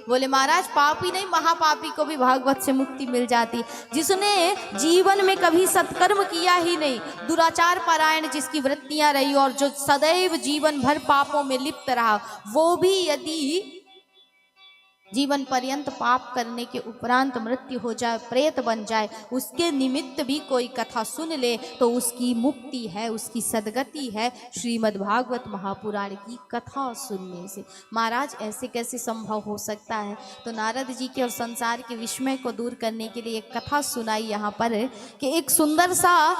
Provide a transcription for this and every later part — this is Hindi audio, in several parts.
बोले महाराज पापी नहीं, महापापी को भी भागवत से मुक्ति मिल जाती। जिसने जीवन में कभी सत्कर्म किया ही नहीं, दुराचार परायण जिसकी वृत्तियां रही और जो सदैव जीवन भर पापों में लिप्त रहा, वो भी यदि जीवन पर्यंत पाप करने के उपरांत मृत्यु हो जाए, प्रेत बन जाए, उसके निमित्त भी कोई कथा सुन ले तो उसकी मुक्ति है, उसकी सदगति है श्रीमद् भागवत महापुराण की कथा सुनने से। महाराज ऐसे कैसे संभव हो सकता है? तो नारद जी के और संसार के विस्मय को दूर करने के लिए एक कथा सुनाई यहाँ पर कि एक सुंदर सा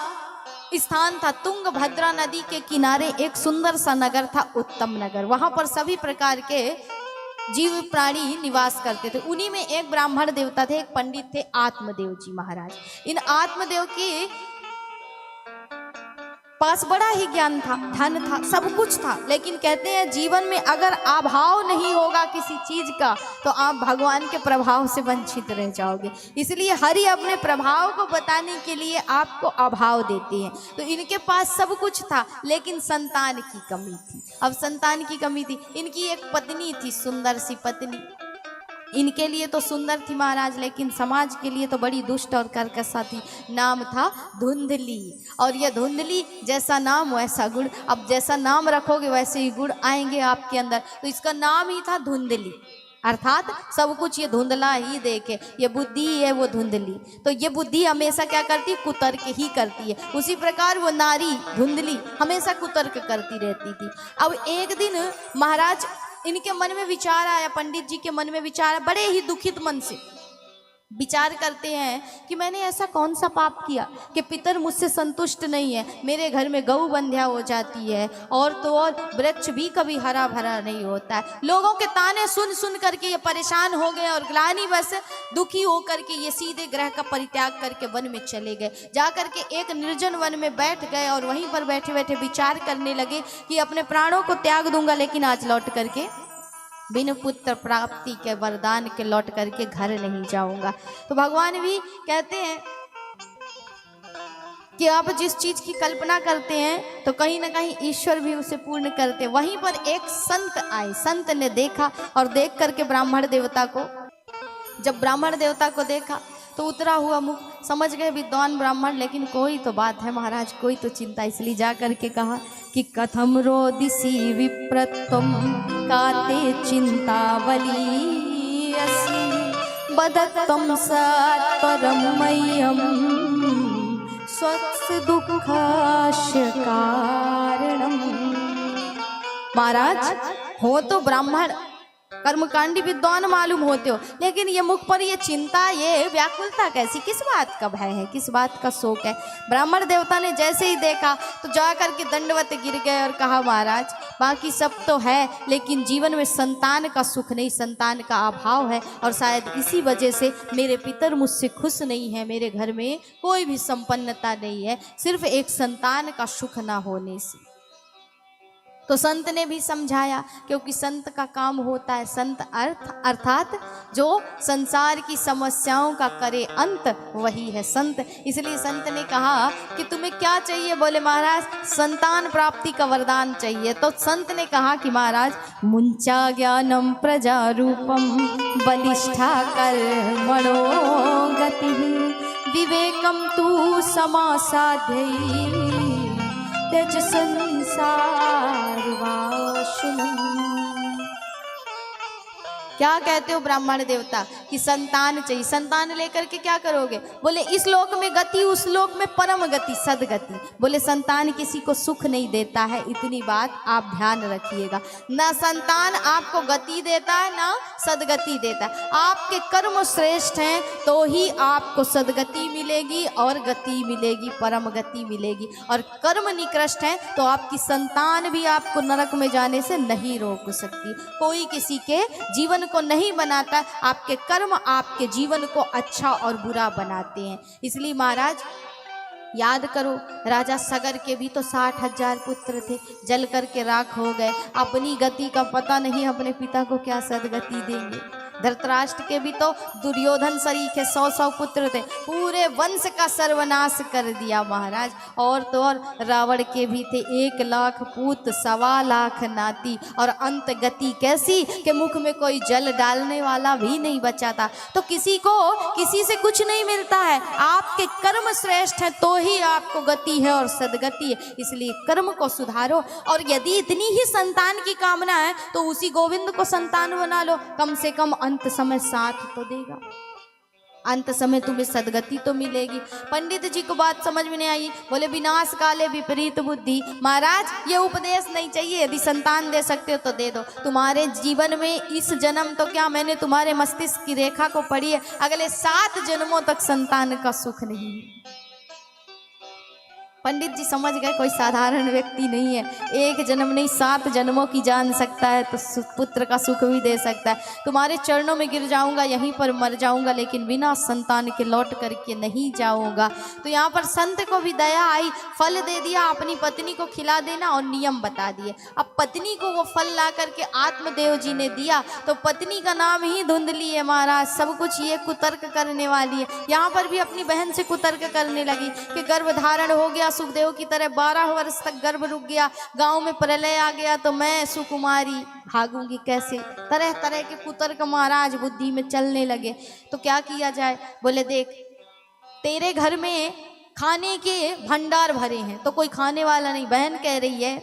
स्थान था, तुंगभद्रा नदी के किनारे एक सुंदर सा नगर था, उत्तम नगर। वहां पर सभी प्रकार के जीव प्राणी निवास करते थे। उन्हीं में एक ब्राह्मण देवता थे, एक पंडित थे, आत्मदेव जी महाराज। इन आत्मदेव के पास बड़ा ही ज्ञान था, धन था, सब कुछ था, लेकिन कहते हैं जीवन में अगर अभाव नहीं होगा किसी चीज का तो आप भगवान के प्रभाव से वंचित रह जाओगे। इसलिए हरि अपने प्रभाव को बताने के लिए आपको अभाव देते हैं। तो इनके पास सब कुछ था लेकिन संतान की कमी थी। अब संतान की कमी थी, इनकी एक पत्नी थी, सुंदर सी पत्नी। इनके लिए तो सुंदर थी महाराज, लेकिन समाज के लिए तो बड़ी दुष्ट और कर्कशा थी। नाम था धुंधली। और यह धुंधली जैसा नाम वैसा गुण, अब जैसा नाम रखोगे वैसे ही गुण आएंगे आपके अंदर। तो इसका नाम ही था धुंधली, अर्थात सब कुछ ये धुंधला ही देखे। ये बुद्धि है वो धुंधली, तो ये बुद्धि हमेशा क्या करती है? कुतर्क ही करती है। उसी प्रकार वो नारी धुंधली हमेशा कुतर्क करती रहती थी। अब एक दिन महाराज इनके मन में विचार आया, पंडित जी के मन में विचार आया, बड़े ही दुखित मन से विचार करते हैं कि मैंने ऐसा कौन सा पाप किया कि पितर मुझसे संतुष्ट नहीं है। मेरे घर में गऊ बंध्या हो जाती है और तो और वृक्ष भी कभी हरा भरा नहीं होता है। लोगों के ताने सुन सुन करके ये परेशान हो गए और ग्लानि बस दुखी होकर के ये सीधे ग्रह का परित्याग करके वन में चले गए। जा करके एक निर्जन वन में बैठ गए और वहीं पर बैठे बैठे विचार करने लगे कि अपने प्राणों को त्याग दूंगा लेकिन आज लौट करके बिन पुत्र प्राप्ति के वरदान के लौट करके घर नहीं जाऊंगा। तो भगवान भी कहते हैं कि आप जिस चीज की कल्पना करते हैं तो कहीं ना कहीं ईश्वर भी उसे पूर्ण करते। वहीं पर एक संत आए, संत ने देखा और देख करके ब्राह्मण देवता को, जब ब्राह्मण देवता को देखा तो उतरा हुआ मुख, समझ गए विद्वान ब्राह्मण, लेकिन कोई तो बात है महाराज, कोई तो चिंता। इसलिए जा करके कहा कि कथम रोदिसी विप्रत्वम काते चिंतावली असि बदत्तम सत्वरम मह्यम स्वस्य दुःखास्य कारणम। महाराज हो तो ब्राह्मण, कर्मकांडी विद्वान मालूम होते हो, लेकिन ये मुख पर ये चिंता, ये व्याकुलता कैसी? किस बात का भय है, किस बात का शोक है? ब्राह्मण देवता ने जैसे ही देखा तो जाकर के दंडवत गिर गए और कहा महाराज बाकी सब तो है लेकिन जीवन में संतान का सुख नहीं, संतान का अभाव है और शायद इसी वजह से मेरे पितर मुझसे खुश नहीं है। मेरे घर में कोई भी संपन्नता नहीं है, सिर्फ एक संतान का सुख ना होने से। तो संत ने भी समझाया, क्योंकि संत का काम होता है, संत अर्थात जो संसार की समस्याओं का करे अंत, वही है संत। इसलिए संत ने कहा कि तुम्हें क्या चाहिए? बोले महाराज संतान प्राप्ति का वरदान चाहिए। तो संत ने कहा कि महाराज मुंचा ज्ञानम प्रजा रूपम बलिष्ठा कर्मणो गति विवेकम तू समासाध्यै त्यज संसार वासुनम। क्या कहते हो ब्राह्मण देवता कि संतान चाहिए, संतान लेकर के क्या करोगे? बोले इस लोक में गति, उस लोक में परम गति, सदगति। बोले संतान किसी को सुख नहीं देता है, इतनी बात आप ध्यान रखिएगा। ना संतान आपको गति देता है ना सदगति देता है। आपके कर्म श्रेष्ठ हैं तो ही आपको सदगति मिलेगी और गति मिलेगी, परम गति मिलेगी। और कर्म निकृष्ट हैं तो आपकी संतान भी आपको नरक में जाने से नहीं रोक सकती। कोई किसी के जीवन को नहीं बनाता, आपके कर्म आपके जीवन को अच्छा और बुरा बनाते हैं। इसलिए महाराज याद करो, राजा सगर के भी तो 60,000 पुत्र थे, जल करके राख हो गए। अपनी गति का पता नहीं, अपने पिता को क्या सदगति देंगे। धृतराष्ट्र के भी तो दुर्योधन सरीखे 100 पुत्र थे, पूरे वंश का सर्वनाश कर दिया महाराज। और तो और रावण के भी थे 1 लाख पूत 1.25 लाख नाती, और अंत गति कैसी कि मुख में कोई जल डालने वाला भी नहीं बचा था। तो किसी को किसी से कुछ नहीं मिलता है, आपके कर्म श्रेष्ठ है तो ही आपको गति है और सदगति है। इसलिए कर्म को सुधारो, और यदि इतनी ही संतान की कामना है तो उसी गोविंद को संतान बना लो, कम से कम अंत समय साथ तो देगा, अंत समय तुम्हें सदगति तो मिलेगी। पंडित जी को बात समझ में नहीं आई, बोले विनाश काले विपरीत बुद्धि। महाराज ये उपदेश नहीं चाहिए, यदि संतान दे सकते हो तो दे दो। तुम्हारे जीवन में इस जन्म तो क्या, मैंने तुम्हारे मस्तिष्क की रेखा को पढ़ी है, अगले 7 जन्मों तक संतान का सुख नहीं है। पंडित जी समझ गए कोई साधारण व्यक्ति नहीं है, 1 जन्म नहीं 7 जन्मों की जान सकता है तो पुत्र का सुख भी दे सकता है। तुम्हारे चरणों में गिर जाऊंगा, यहीं पर मर जाऊंगा, लेकिन बिना संतान के लौट करके नहीं जाऊंगा। तो यहाँ पर संत को भी दया आई, फल दे दिया, अपनी पत्नी को खिला देना और नियम बता दिए। अब पत्नी को वो फल ला करके आत्मदेव जी ने दिया, तो पत्नी का नाम ही धुंधली है महाराज, सब कुछ ये कुतर्क करने वाली है। यहाँ पर भी अपनी बहन से कुतर्क करने लगी कि गर्भ धारण हो गया सुखदेव की तरह, 12 वर्ष तक गर्भ रुक गया, गांव में प्रलय आ गया तो मैं सुकुमारी भागूंगी कैसे। तरह तरह के कुतर्क महाराज बुद्धि में चलने लगे। तो क्या किया जाए, बोले देख तेरे घर में खाने के भंडार भरे हैं तो कोई खाने वाला नहीं। बहन कह रही है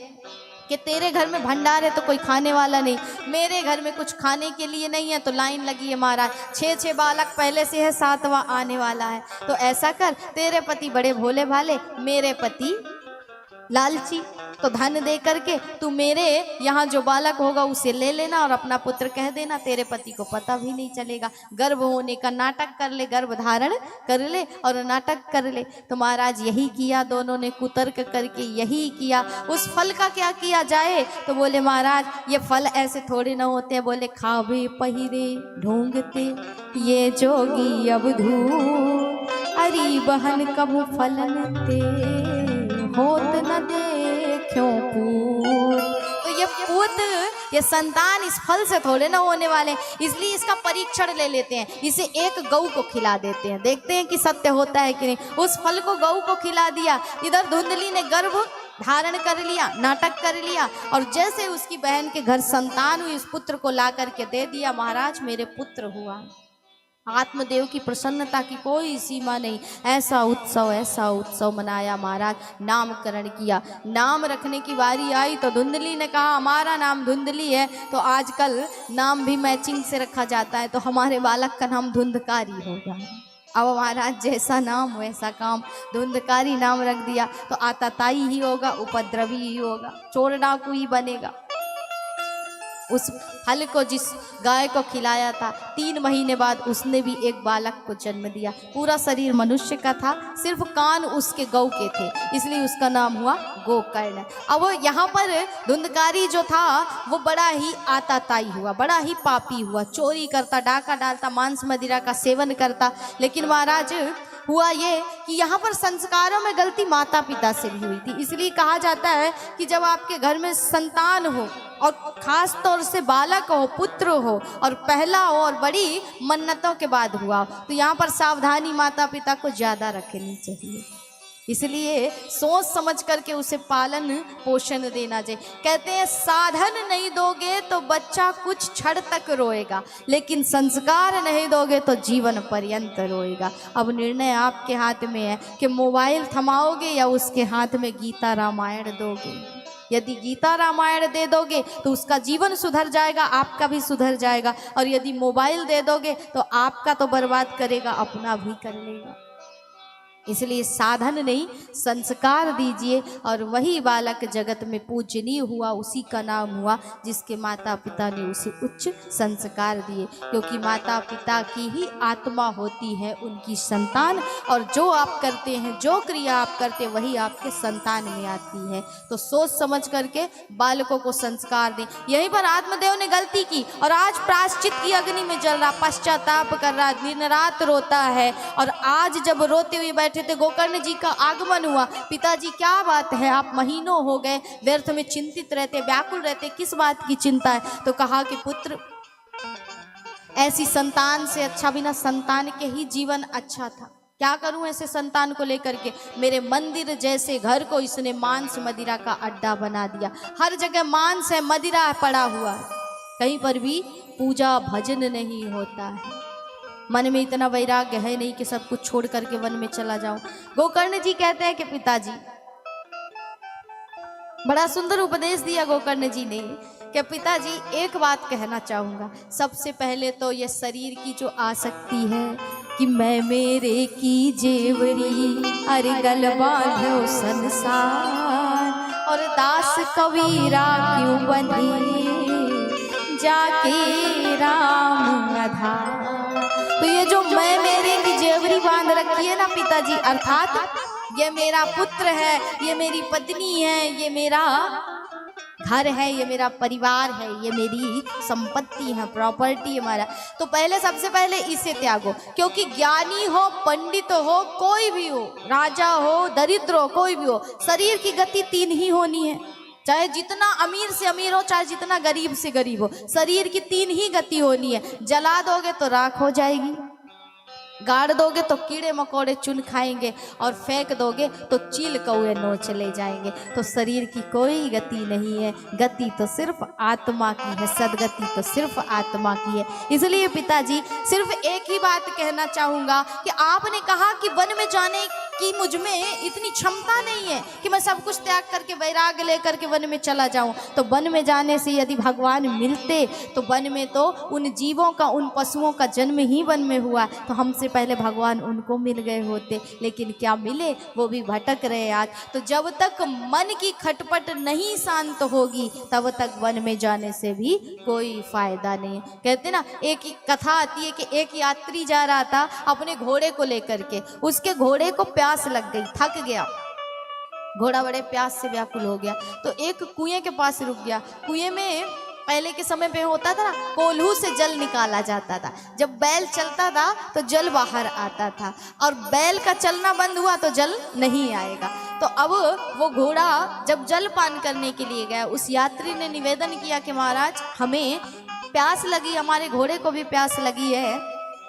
कि तेरे घर में भंडार है तो कोई खाने वाला नहीं, मेरे घर में कुछ खाने के लिए नहीं है तो लाइन लगी है महाराज, 6 बालक पहले से है, 7वां आने वाला है। तो ऐसा कर, तेरे पति बड़े भोले भाले, मेरे पति लालची, तो धन दे करके तू मेरे यहाँ जो बालक होगा उसे ले लेना और अपना पुत्र कह देना, तेरे पति को पता भी नहीं चलेगा। गर्भ होने का नाटक कर ले, गर्भ धारण कर ले और नाटक कर ले। तो महाराज यही किया, दोनों ने कुतर्क करके यही किया। उस फल का क्या किया जाए, तो बोले महाराज ये फल ऐसे थोड़े ना होते हैं। बोले खावे पहिरे ढूंढते ये जोगी अवधू, अरी बहन कबू फलन ते होत न देखो पूत। तो ये पूत, ये संतान इस फल से थोड़े ना होने वाले, इसलिए इसका परीक्षण ले लेते हैं, इसे एक गऊ को खिला देते हैं, देखते हैं कि सत्य होता है कि नहीं। उस फल को गऊ को खिला दिया, इधर धुंधली ने गर्भ धारण कर लिया, नाटक कर लिया, और जैसे उसकी बहन के घर संतान हुई, उस पुत्र को ला करके दे दिया। महाराज मेरे पुत्र हुआ। आत्मदेव की प्रसन्नता की कोई सीमा नहीं, ऐसा उत्सव मनाया महाराज। नामकरण किया, नाम रखने की बारी आई तो धुंधली ने कहा हमारा नाम धुंधली है, तो आजकल नाम भी मैचिंग से रखा जाता है, तो हमारे बालक का नाम धुंधकारी होगा। अब महाराज जैसा नाम वैसा काम, धुंधकारी नाम रख दिया तो आताताई ही होगा, उपद्रवी ही होगा, चोर डाकू ही बनेगा। उस फल को जिस गाय को खिलाया था, 3 महीने बाद उसने भी एक बालक को जन्म दिया। पूरा शरीर मनुष्य का था, सिर्फ कान उसके गौ के थे, इसलिए उसका नाम हुआ गोकर्ण। अब यहाँ पर धुंधकारी जो था वो बड़ा ही आताताई हुआ, बड़ा ही पापी हुआ, चोरी करता, डाका डालता, मांस मदिरा का सेवन करता। लेकिन महाराज हुआ ये कि यहाँ पर संस्कारों में गलती माता पिता से भी हुई थी। इसलिए कहा जाता है कि जब आपके घर में संतान हो और खास तौर से बालक हो, पुत्र हो, और पहला हो और बड़ी मन्नतों के बाद हुआ, तो यहाँ पर सावधानी माता पिता को ज़्यादा रखनी चाहिए। इसलिए सोच समझ करके उसे पालन पोषण देना चाहिए। कहते हैं साधन नहीं दोगे तो बच्चा कुछ क्षण तक रोएगा, लेकिन संस्कार नहीं दोगे तो जीवन पर्यंत रोएगा। अब निर्णय आपके हाथ में है कि मोबाइल थमाओगे या उसके हाथ में गीता रामायण दोगे। यदि गीता रामायण दे दोगे तो उसका जीवन सुधर जाएगा, आपका भी सुधर जाएगा, और यदि मोबाइल दे दोगे तो आपका तो बर्बाद करेगा, अपना भी कर लेगा। इसलिए साधन नहीं, संस्कार दीजिए, और वही बालक जगत में पूजनीय हुआ, उसी का नाम हुआ जिसके माता पिता ने उसे उच्च संस्कार दिए। क्योंकि माता पिता की ही आत्मा होती है उनकी संतान, और जो आप करते हैं, जो क्रिया आप करते हैं, वही आपके संतान में आती है। तो सोच समझ करके बालकों को संस्कार दें। यहीं पर आत्मदेव ने गलती की और आज प्रायश्चित की अग्नि में जल रहा, पश्चाताप कर रहा, दिन रात रोता है। और आज जब रोते हुए बैठे थे, गोकर्ण जी का आगमन हुआ। पिताजी क्या बात है, आप महीनों हो गए व्यर्थ में चिंतित रहते, व्याकुल रहते, किस बात की चिंता है? तो कहा कि पुत्र ऐसी संतान से अच्छा बिना संतान के ही जीवन अच्छा था। क्या करूं ऐसे संतान को लेकर के? मेरे मंदिर जैसे घर को इसने मांस मदिरा का अड्डा बना दिया। हर जगह मांस है, मदिरा पड़ा हुआ है, कहीं पर भी पूजा भजन नहीं होता है। मन में इतना वैराग्य है नहीं कि सब कुछ छोड़ करके वन में चला जाऊं। गोकर्ण जी कहते हैं कि पिताजी, बड़ा सुंदर उपदेश दिया गोकर्ण जी ने कि पिताजी एक बात कहना चाहूंगा। सबसे पहले तो ये शरीर की जो आसक्ति है कि मैं मेरे की जेवरी, अरे गल बांधो संसार, और दास कबीरा क्यों बने जाके राम आधार। तो ये जो मैं मेरे की जेवरी बांध रखी है ना पिताजी, अर्थात ये मेरा पुत्र है, ये मेरी पत्नी है, ये मेरा घर है, ये मेरा परिवार है, ये मेरी संपत्ति है, प्रॉपर्टी हमारा। तो पहले सबसे पहले इसे त्यागो, क्योंकि ज्ञानी हो, पंडित हो, कोई भी हो, राजा हो, दरिद्र हो, कोई भी हो, शरीर की गति तीन ही होनी है। चाहे जितना अमीर से अमीर हो, चाहे जितना गरीब से गरीब हो, शरीर की तीन ही गति होनी है। जला दोगे तो राख हो जाएगी, गाड़ दोगे तो कीड़े मकोड़े चुन खाएंगे, और फेंक दोगे तो चील कौए नोच ले जाएंगे। तो शरीर की कोई गति नहीं है, गति तो सिर्फ आत्मा की है, सदगति तो सिर्फ आत्मा की है। इसलिए पिताजी सिर्फ एक ही बात कहना चाहूँगा कि आपने कहा कि वन में जाने कि मुझ में इतनी क्षमता नहीं है कि मैं सब कुछ त्याग करके वैराग्य लेकर के वन में चला जाऊं। तो वन में जाने से यदि भगवान मिलते तो वन में तो उन जीवों का, उन पशुओं का जन्म ही वन में हुआ, तो हमसे पहले भगवान उनको मिल गए होते, लेकिन क्या मिले, वो भी भटक रहे आज। तो जब तक मन की खटपट नहीं शांत होगी तब तक वन में जाने से भी कोई फायदा नहीं। कहते ना, एक कथा आती है कि एक यात्री जा रहा था अपने घोड़े को लेकर के, उसके घोड़े को प्यास लग गई, थक गया, घोड़ा बड़े प्यास से व्याकुल हो गया, तो एक कुएं के पास रुक गया। कुएं में पहले के समय पे होता था ना, कोल्हू से जल निकाला जाता था। जब बैल चलता था तो जल बाहर आता था, और बैल का चलना बंद हुआ तो जल नहीं आएगा। तो अब वो घोड़ा जब जल पान करने के लिए गया, उस यात्री ने निवेदन किया कि महाराज हमें प्यास लगी, हमारे घोड़े को भी प्यास लगी है,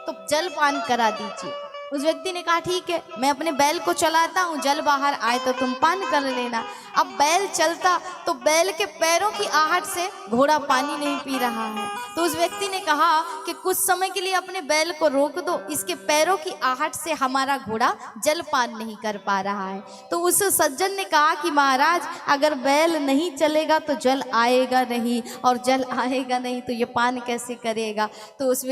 तो जल पान करा दीजिए। उस व्यक्ति ने कहा ठीक है, मैं अपने बैल को चलाता हूँ, जल बाहर आए तो तुम पान कर लेना। अब बैल चलता तो बैल के पैरों की आहट से घोड़ा पानी नहीं पी रहा है। तो उस व्यक्ति ने कहा कि कुछ समय के लिए अपने बैल को रोक दो, इसके पैरों की आहट से हमारा घोड़ा जल पान नहीं कर पा रहा है। तो उस सज्जन ने कहा कि महाराज अगर बैल नहीं चलेगा तो जल आएगा नहीं, और जल आएगा नहीं तो ये पान कैसे करेगा। तो उस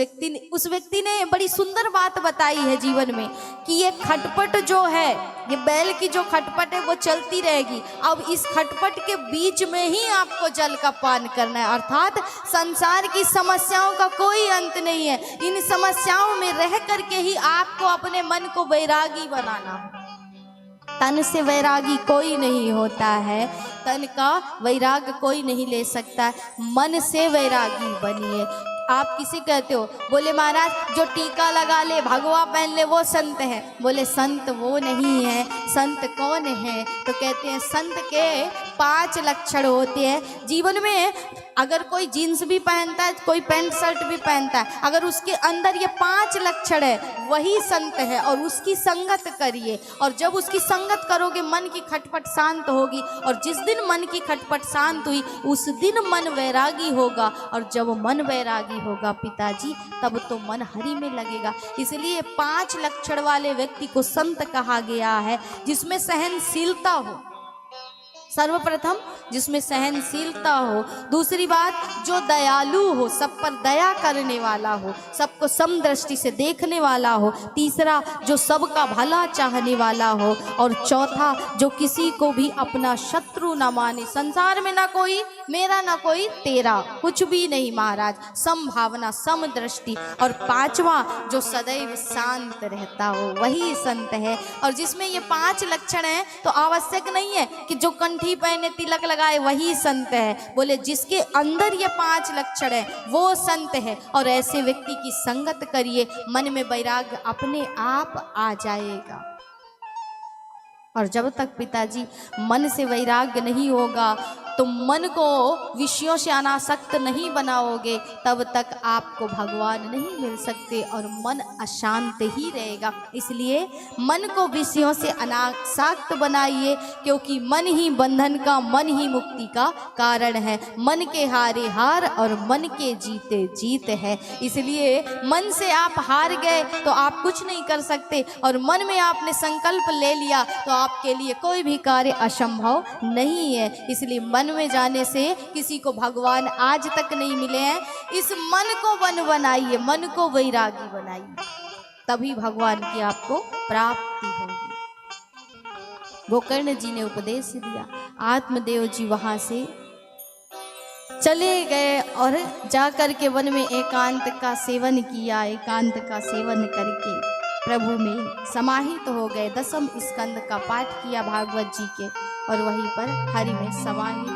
व्यक्ति ने बड़ी सुंदर बात बताई है जीवन में कि ये खटपट जो है, ये बैल की जो खटपट है वो चलती रहेगी। अब इस खटपट के बीच में ही आपको जल का पान करना है, अर्थात संसार की समस्याओं का कोई अंत नहीं है। इन समस्याओं में रह करके ही आपको अपने मन को वैरागी बनाना है। तन से वैरागी कोई नहीं होता है, तन का वैराग कोई नहीं ले सकता है, मन से वैरागी बनिए। आप किसी कहते हो, बोले महाराज जो टीका लगा ले, भगवा पहन ले, वो संत है। बोले संत वो नहीं है, संत कौन है? तो कहते हैं संत के 5 लक्षण होते हैं जीवन में। अगर कोई जीन्स भी पहनता है, कोई पैंट शर्ट भी पहनता है, अगर उसके अंदर ये 5 लक्षण है, वही संत है। और उसकी संगत करिए, और जब उसकी संगत करोगे मन की खटपट शांत होगी, और जिस दिन मन की खटपट शांत हुई उस दिन मन वैरागी होगा, और जब मन वैरागी होगा पिताजी तब तो मन हरि में लगेगा। इसलिए 5 लक्षण वाले व्यक्ति को संत कहा गया है, जिसमें सहनशीलता हो, सर्वप्रथम जिसमें सहनशीलता हो। दूसरी बात, जो दयालु हो, सब पर दया करने वाला हो, सबको समदृष्टि से देखने वाला हो। तीसरा, जो सबका भला चाहने वाला हो। और चौथा, जो किसी को भी अपना शत्रु ना माने। संसार में ना कोई मेरा ना कोई तेरा, कुछ भी नहीं महाराज, समभावना, समदृष्टि। और 5वां, जो सदैव शांत रहता हो, वही संत है। और जिसमें ये 5 लक्षण हैं तो आवश्यक नहीं है कि जो कंठी पहने, तिलक लगाए, वही संत है। बोले जिसके अंदर ये 5 लक्षण है वो संत है। और ऐसे व्यक्ति की संगत करिए, मन में वैराग्य अपने आप आ जाएगा। और जब तक पिताजी मन से वैराग्य नहीं होगा तुम मन को विषयों से अनासक्त नहीं बनाओगे तब तक आपको भगवान नहीं मिल सकते और मन अशांत ही रहेगा। इसलिए मन को विषयों से अनासक्त बनाइए, क्योंकि मन ही बंधन का, मन ही मुक्ति का कारण है। मन के हारे हार और मन के जीते जीत है। इसलिए मन से आप हार गए तो आप कुछ नहीं कर सकते, और मन में आपने संकल्प ले लिया तो आपके लिए कोई भी कार्य असंभव नहीं है। इसलिए मन में जाने से किसी को भगवान आज तक नहीं मिले हैं। इस मन को वन बनाइए, मन को वैरागी बनाइए, तभी भगवान की आपको प्राप्ति होगी। गोकर्ण जी ने उपदेश दिया, आत्मदेव जी वहां से चले गए और जाकर के वन में एकांत का सेवन किया। एकांत का सेवन करके प्रभु में समाहित हो गए। 10वें स्कंद का पाठ किया भागवत जी के, और वहीं पर हरि में समाहित